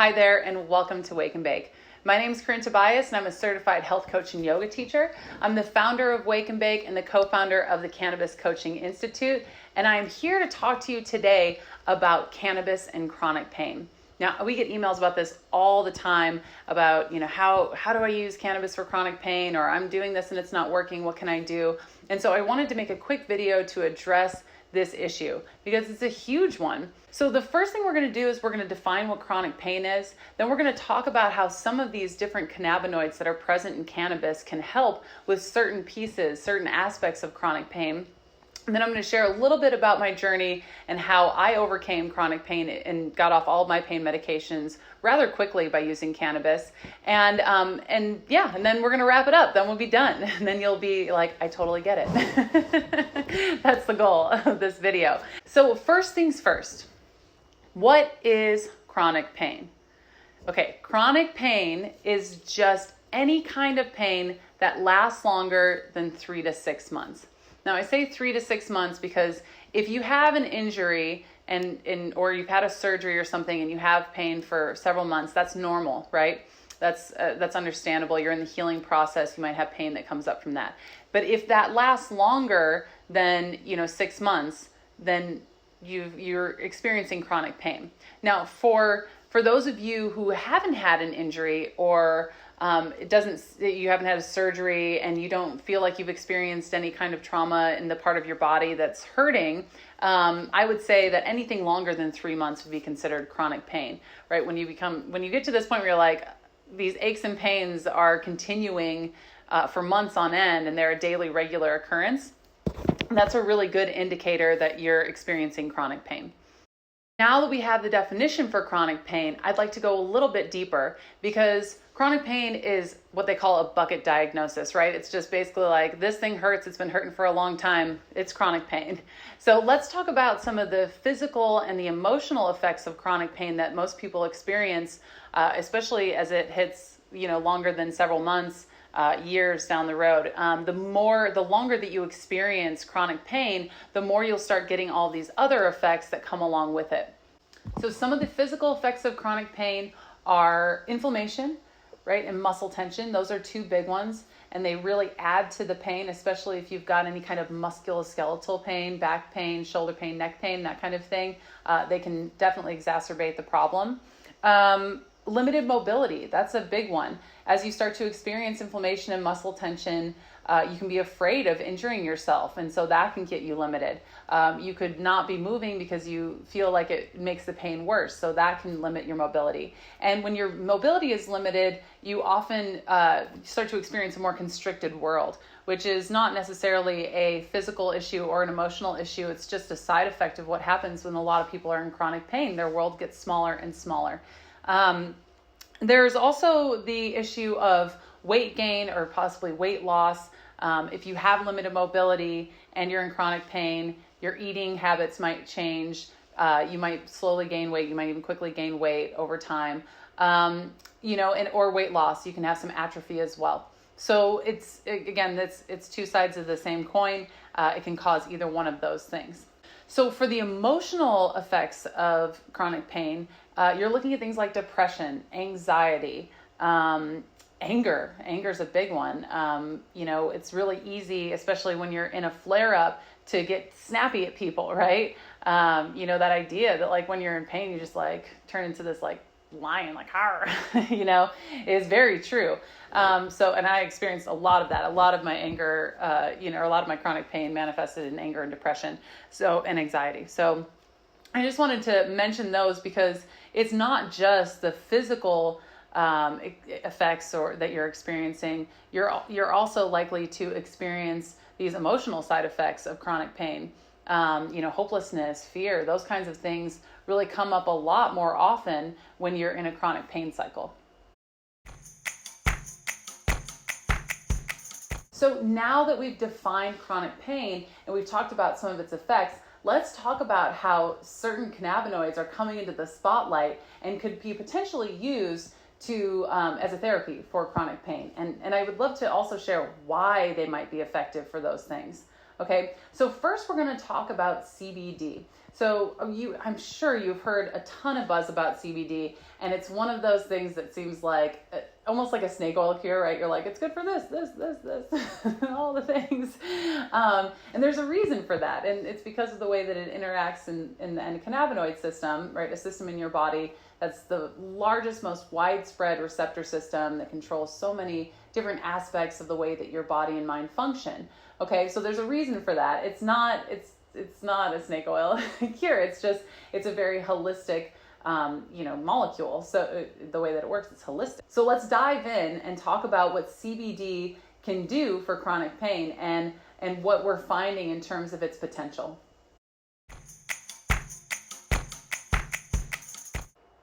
Hi there, and welcome to Wake and Bake. My name is Corinne Tobias, and I'm a certified health coach and yoga teacher. I'm the founder of Wake and Bake and the co-founder of the Cannabis Coaching Institute, and I'm here to talk to you today about cannabis and chronic pain. Now, we get emails about this all the time about, how do I use cannabis for chronic pain, or I'm doing this and it's not working, what can I do? And so I wanted to make a quick video to address this issue because it's a huge one. So the first thing we're going to do is we're going to define what chronic pain is. Then we're going to talk about how some of these different cannabinoids that are present in cannabis can help with certain pieces, certain aspects of chronic pain. And then I'm going to share a little bit about my journey and how I overcame chronic pain and got off all of my pain medications rather quickly by using cannabis. And then we're going to wrap it up. Then we'll be done. And then you'll be like, I totally get it. That's the goal of this video. So first things first, what is chronic pain? Okay, chronic pain is just any kind of pain that lasts longer than 3 to 6 months. Now, I say 3 to 6 months because if you have an injury or you've had a surgery or something and you have pain for several months, that's normal, right? That's understandable. You're in the healing process. You might have pain that comes up from that. But if that lasts longer than 6 months, then you're experiencing chronic pain. Now, for those of you who haven't had an injury or you haven't had a surgery and you don't feel like you've experienced any kind of trauma in the part of your body that's hurting, I would say that anything longer than 3 months would be considered chronic pain, right? When you get to this point where you're like, these aches and pains are continuing for months on end and they're a daily regular occurrence, that's a really good indicator that you're experiencing chronic pain. Now that we have the definition for chronic pain, I'd like to go a little bit deeper because chronic pain is what they call a bucket diagnosis, right? It's just basically like, this thing hurts, it's been hurting for a long time, it's chronic pain. So let's talk about some of the physical and the emotional effects of chronic pain that most people experience, especially as it hits, longer than several months, years down the road. The longer that you experience chronic pain, the more you'll start getting all these other effects that come along with it. So some of the physical effects of chronic pain are inflammation, right? And muscle tension. Those are two big ones. And they really add to the pain, especially if you've got any kind of musculoskeletal pain, back pain, shoulder pain, neck pain, that kind of thing. They can definitely exacerbate the problem. Limited mobility, that's a big one. As you start to experience inflammation and muscle tension, you can be afraid of injuring yourself, and so that can get you limited. You could not be moving because you feel like it makes the pain worse, so that can limit your mobility. And when your mobility is limited, you often start to experience a more constricted world, which is not necessarily a physical issue or an emotional issue. It's just a side effect of what happens when a lot of people are in chronic pain. Their world gets smaller and smaller. There's also the issue of weight gain or possibly weight loss. If you have limited mobility and you're in chronic pain, your eating habits might change. You might slowly gain weight. You might even quickly gain weight over time. Or weight loss. You can have some atrophy as well. So it's two sides of the same coin. It can cause either one of those things. So for the emotional effects of chronic pain, you're looking at things like depression, anxiety, anger. Anger is a big one. It's really easy, especially when you're in a flare-up, to get snappy at people, right? That idea that like when you're in pain, you just like turn into this like lion, like har, is very true. And I experienced a lot of that. A lot of my anger, a lot of my chronic pain manifested in anger and depression, and anxiety. So I just wanted to mention those because it's not just the physical effects that you're experiencing. You're also likely to experience these emotional side effects of chronic pain. Hopelessness, fear, those kinds of things really come up a lot more often when you're in a chronic pain cycle. So now that we've defined chronic pain and we've talked about some of its effects, let's talk about how certain cannabinoids are coming into the spotlight and could be potentially used as a therapy for chronic pain. And I would love to also share why they might be effective for those things. Okay, so first we're going to talk about CBD. So I'm sure you've heard a ton of buzz about CBD, and it's one of those things that seems like almost like a snake oil cure, right? You're like, it's good for this, all the things. And there's a reason for that, and it's because of the way that it interacts in the endocannabinoid system, right? A system in your body that's the largest, most widespread receptor system that controls so many different aspects of the way that your body and mind function. Okay, so there's a reason for that. It's not a snake oil cure. It's a very holistic, molecule. So the way that it works, it's holistic. So let's dive in and talk about what CBD can do for chronic pain and what we're finding in terms of its potential.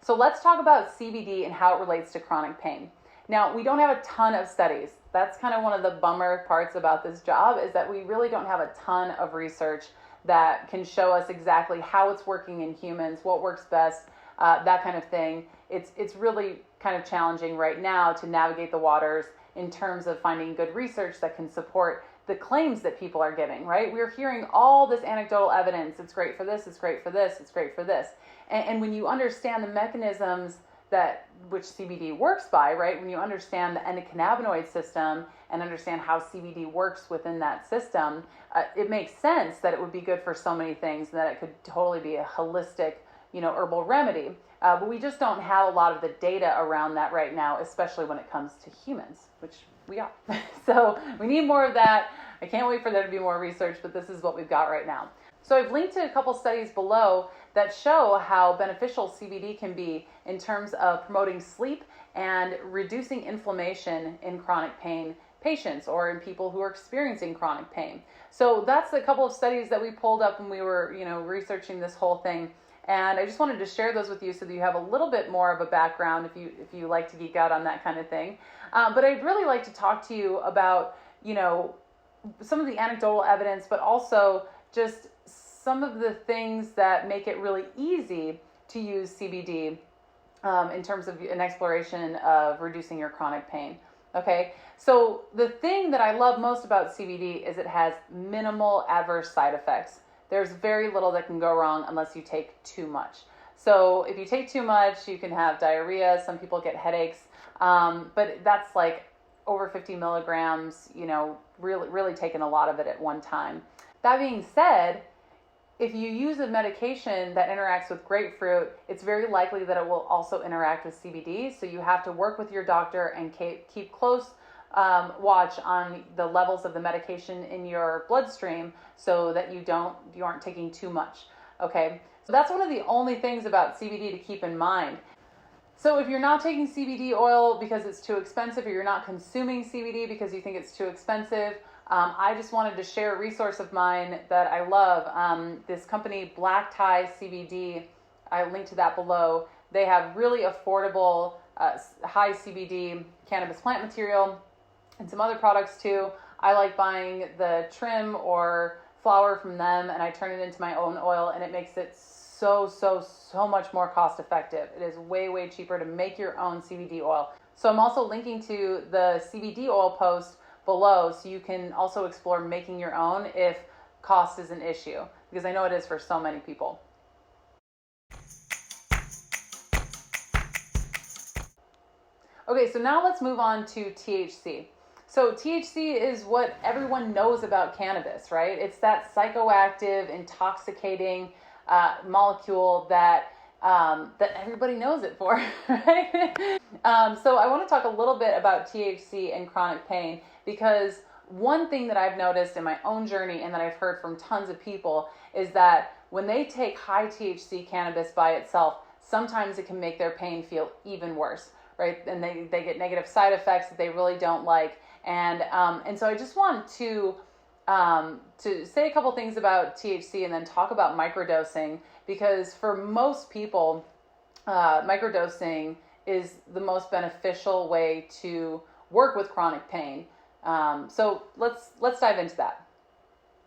So let's talk about CBD and how it relates to chronic pain. Now, we don't have a ton of studies. That's kind of one of the bummer parts about this job, is that we really don't have a ton of research that can show us exactly how it's working in humans, what works best, that kind of thing. It's really kind of challenging right now to navigate the waters in terms of finding good research that can support the claims that people are giving, right? We're hearing all this anecdotal evidence. It's great for this, it's great for this, it's great for this. And when you understand the mechanisms which CBD works by, right? When you understand the endocannabinoid system and understand how CBD works within that system, it makes sense that it would be good for so many things, and that it could totally be a holistic, herbal remedy. But we just don't have a lot of the data around that right now, especially when it comes to humans, which we are. So we need more of that. I can't wait for there to be more research, but this is what we've got right now. So I've linked to a couple studies below that show how beneficial CBD can be in terms of promoting sleep and reducing inflammation in chronic pain patients or in people who are experiencing chronic pain. So that's a couple of studies that we pulled up when we were, researching this whole thing. And I just wanted to share those with you so that you have a little bit more of a background if you like to geek out on that kind of thing. But I'd really like to talk to you about, some of the anecdotal evidence, but also just some of the things that make it really easy to use CBD in terms of an exploration of reducing your chronic pain. Okay, so the thing that I love most about CBD is it has minimal adverse side effects. There's very little that can go wrong unless you take too much. So if you take too much, you can have diarrhea. Some people get headaches, but that's like over 50 milligrams, really taking a lot of it at one time. That being said, if you use a medication that interacts with grapefruit, it's very likely that it will also interact with CBD. So you have to work with your doctor and keep close watch on the levels of the medication in your bloodstream so that you aren't taking too much. Okay, so that's one of the only things about CBD to keep in mind. So if you're not taking CBD oil because it's too expensive, or you're not consuming CBD because you think it's too expensive, I just wanted to share a resource of mine that I love. This company, Black Tie CBD, I linked to that below. They have really affordable, high CBD cannabis plant material and some other products too. I like buying the trim or flower from them, and I turn it into my own oil, and it makes it so much more cost effective. It is way cheaper to make your own CBD oil. So I'm also linking to the CBD oil post below, so you can also explore making your own if cost is an issue, because I know it is for so many people. Okay, so now let's move on to THC. So THC is what everyone knows about cannabis, right? It's that psychoactive, intoxicating molecule that everybody knows it for, right? So I want to talk a little bit about THC and chronic pain, because one thing that I've noticed in my own journey and that I've heard from tons of people is that when they take high THC cannabis by itself, sometimes it can make their pain feel even worse, right? And they get negative side effects that they really don't like. And so I just want to say a couple things about THC and then talk about microdosing, because for most people, microdosing is the most beneficial way to work with chronic pain. So let's dive into that.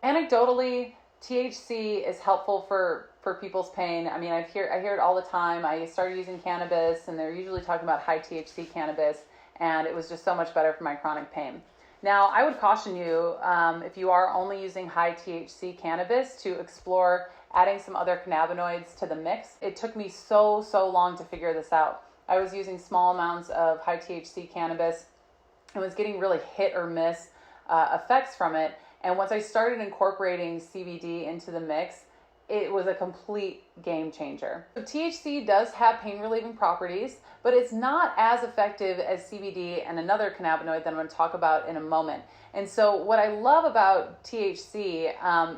Anecdotally, THC is helpful for people's pain. I mean, I hear it all the time. I started using cannabis, and they're usually talking about high THC cannabis, and it was just so much better for my chronic pain. Now, I would caution you, if you are only using high THC cannabis, to explore adding some other cannabinoids to the mix. It took me so long to figure this out. I was using small amounts of high THC cannabis and was getting really hit or miss effects from it. And once I started incorporating CBD into the mix, it was a complete game changer. So THC does have pain relieving properties, but it's not as effective as CBD and another cannabinoid that I'm going to talk about in a moment. And so what I love about THC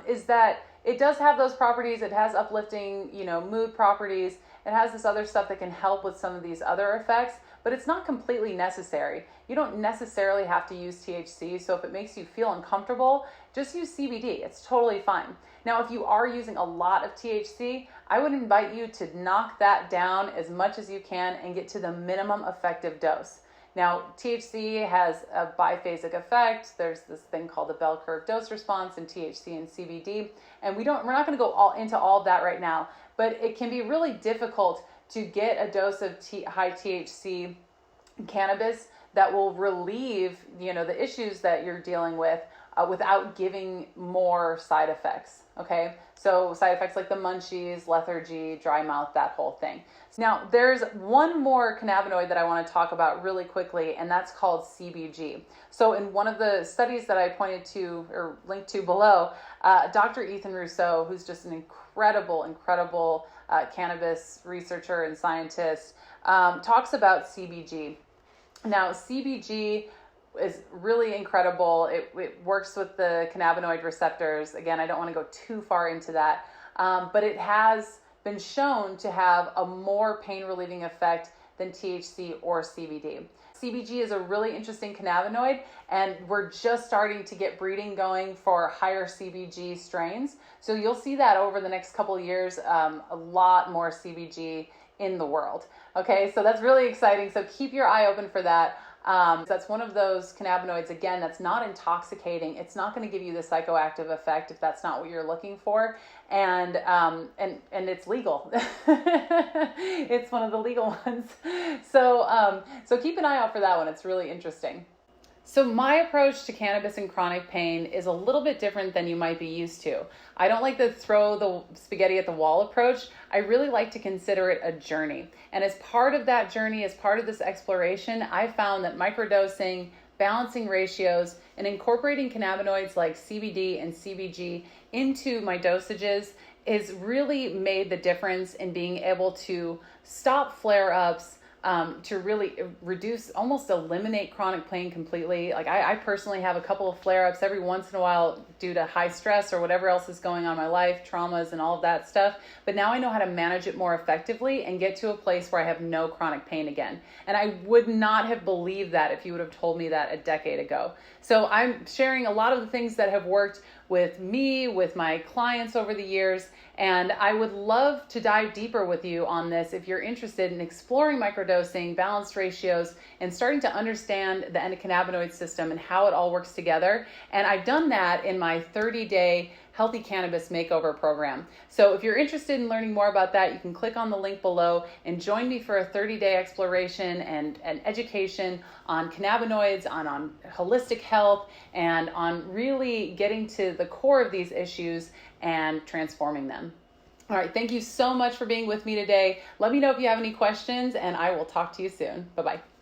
is that it does have those properties. It has uplifting, mood properties. It has this other stuff that can help with some of these other effects, but it's not completely necessary. You don't necessarily have to use THC, so if it makes you feel uncomfortable, just use CBD. It's totally fine. Now, if you are using a lot of THC, I would invite you to knock that down as much as you can and get to the minimum effective dose. Now, THC has a biphasic effect. There's this thing called the bell curve dose response in THC and CBD, and we're not going to go into all of that right now, but it can be really difficult to get a dose of high THC cannabis that will relieve, the issues that you're dealing with without giving more side effects. Okay, so side effects like the munchies, lethargy, dry mouth, that whole thing. Now, there's one more cannabinoid that I want to talk about really quickly, and that's called CBG. So in one of the studies that I pointed to or linked to below, Dr. Ethan Rousseau, who's just an incredible cannabis researcher and scientist, talks about CBG. Now, CBG is really incredible. It works with the cannabinoid receptors. Again, I don't want to go too far into that, but it has been shown to have a more pain relieving effect than THC or CBD. CBG is a really interesting cannabinoid, and we're just starting to get breeding going for higher CBG strains. So you'll see that over the next couple of years, a lot more CBG in the world. Okay, so that's really exciting. So keep your eye open for that. That's one of those cannabinoids, again, that's not intoxicating. It's not going to give you the psychoactive effect if that's not what you're looking for. And it's legal. It's one of the legal ones. So keep an eye out for that one. It's really interesting. So my approach to cannabis and chronic pain is a little bit different than you might be used to. I don't like the throw the spaghetti at the wall approach. I really like to consider it a journey. And as part of that journey, as part of this exploration, I found that microdosing, balancing ratios, and incorporating cannabinoids like CBD and CBG into my dosages has really made the difference in being able to stop flare-ups, to really reduce, almost eliminate chronic pain completely. Like I personally have a couple of flare-ups every once in a while due to high stress or whatever else is going on in my life, traumas and all of that stuff. But now I know how to manage it more effectively and get to a place where I have no chronic pain again. And I would not have believed that if you would have told me that a decade ago. So I'm sharing a lot of the things that have worked with me, with my clients over the years, and I would love to dive deeper with you on this if you're interested in exploring microdosing, balanced ratios, and starting to understand the endocannabinoid system and how it all works together. And I've done that in my 30-day Healthy Cannabis Makeover program. So if you're interested in learning more about that, you can click on the link below and join me for a 30-day exploration and education on cannabinoids, on holistic health, and on really getting to the core of these issues and transforming them. All right, thank you so much for being with me today. Let me know if you have any questions, and I will talk to you soon. Bye-bye.